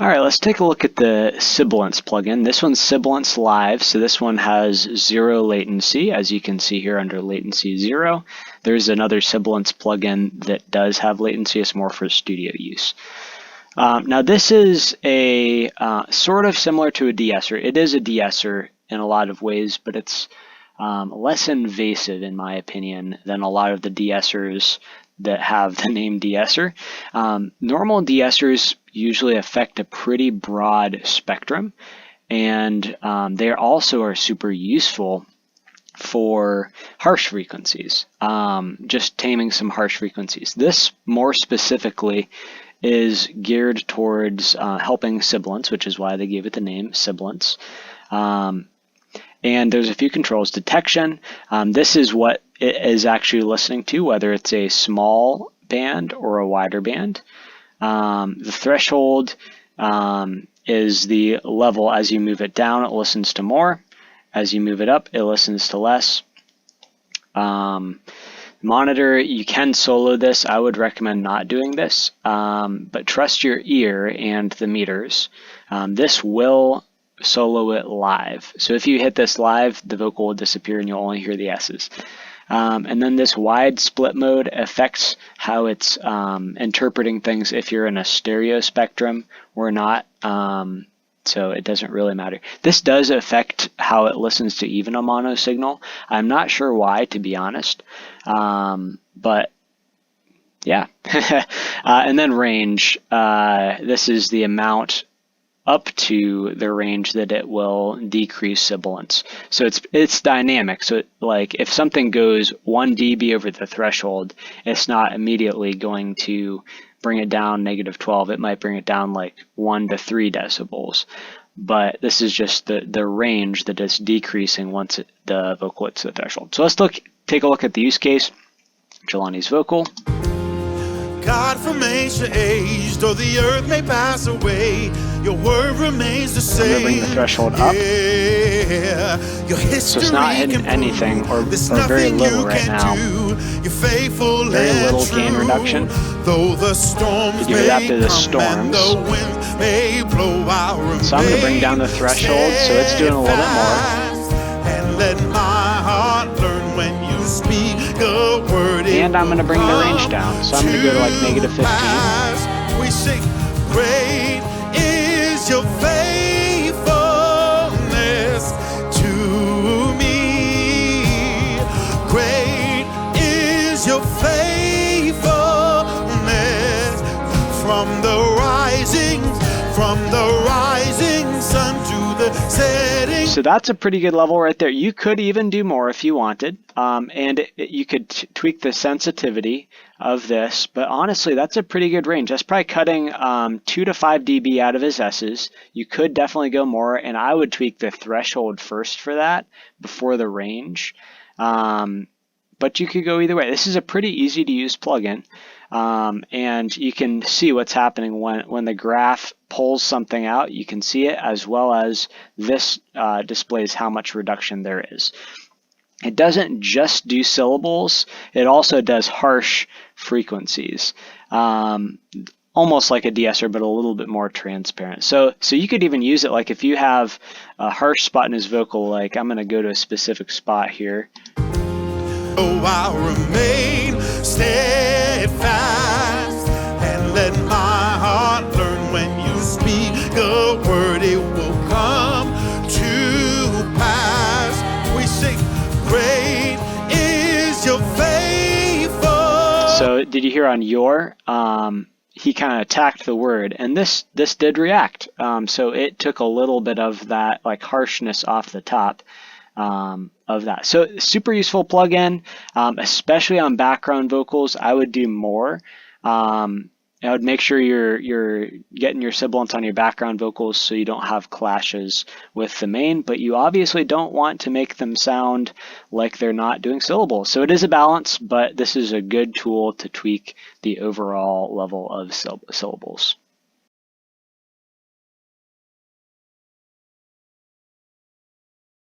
All right, let's take a look at the Sibilance plugin. This one's Sibilance Live, so this one has 0 latency, as you can see here under latency 0. There's another Sibilance plugin that does have latency. It's more for studio use. Now this is a sort of similar to a de-esser. It is a de-esser in a lot of ways, but it's less invasive in my opinion than a lot of the de-essers that have the name de-esser. Normal de-essers usually affect a pretty broad spectrum, and they also are super useful for harsh frequencies, just taming some harsh frequencies. This more specifically is geared towards helping sibilance, which is why they gave it the name Sibilance. And there's a few controls. Detection, this is what it is actually listening to, whether it's a small band or a wider band. The threshold is the level. As you move it down, it listens to more. As you move it up, it listens to less. Monitor, you can solo this. I would recommend not doing this, but trust your ear and the meters. This will solo it live. So if you hit this live, the vocal will disappear and you'll only hear the S's. And then this wide split mode affects how it's interpreting things if you're in a stereo spectrum or not. So it doesn't really matter. This does affect how it listens to even a mono signal. I'm not sure why, to be honest. But yeah. And then range. This is the amount up to the range that it will decrease sibilance. So it's dynamic. So like if something goes 1 dB over the threshold, it's not immediately going to bring it down -12. It might bring it down like 1 to 3 decibels. But this is just the range that is decreasing once the vocal hits the threshold. So let's take a look at the use case. Jelani's vocal. God from age to age, though the earth may pass away, your word remains the same. I'm going to bring the threshold up. Yeah. Your So it's not hitting anything or very little right now. Very little gain reduction. Though the storms you do that to the storms. the winds may blow out. So I'm going to bring down the threshold, so it's doing a little bit more. And let my heart learn when you speak a word. And I'm going to bring the range down. So I'm going to go to like -15. We sing, great is your faithfulness to me. Great is your faithfulness from the rising sun to the setting. So that's a pretty good level right there. You could even do more if you wanted, and you could tweak the sensitivity of this, but honestly, that's a pretty good range. That's probably cutting 2 to 5 dB out of his S's. You could definitely go more, and I would tweak the threshold first for that before the range. But you could go either way. This is a pretty easy to use plugin, and you can see what's happening when the graph pulls something out. You can see it, as well as this displays how much reduction there is. It doesn't just do syllables, it also does harsh frequencies. Almost like a de-esser, but a little bit more transparent. So you could even use it like if you have a harsh spot in his vocal, like I'm gonna go to a specific spot here. Oh, I'll remain steadfast and let my heart learn when you speak a word, it will come to pass. We sing, great is your faithfulness. So did you hear on your? He kind of attacked the word, and this did react. So it took a little bit of that like harshness off the top. Of that. So super useful plugin, especially on background vocals. I would do more. I would make sure you're getting your sibilance on your background vocals so you don't have clashes with the main, but you obviously don't want to make them sound like they're not doing syllables. So it is a balance, but this is a good tool to tweak the overall level of syllables.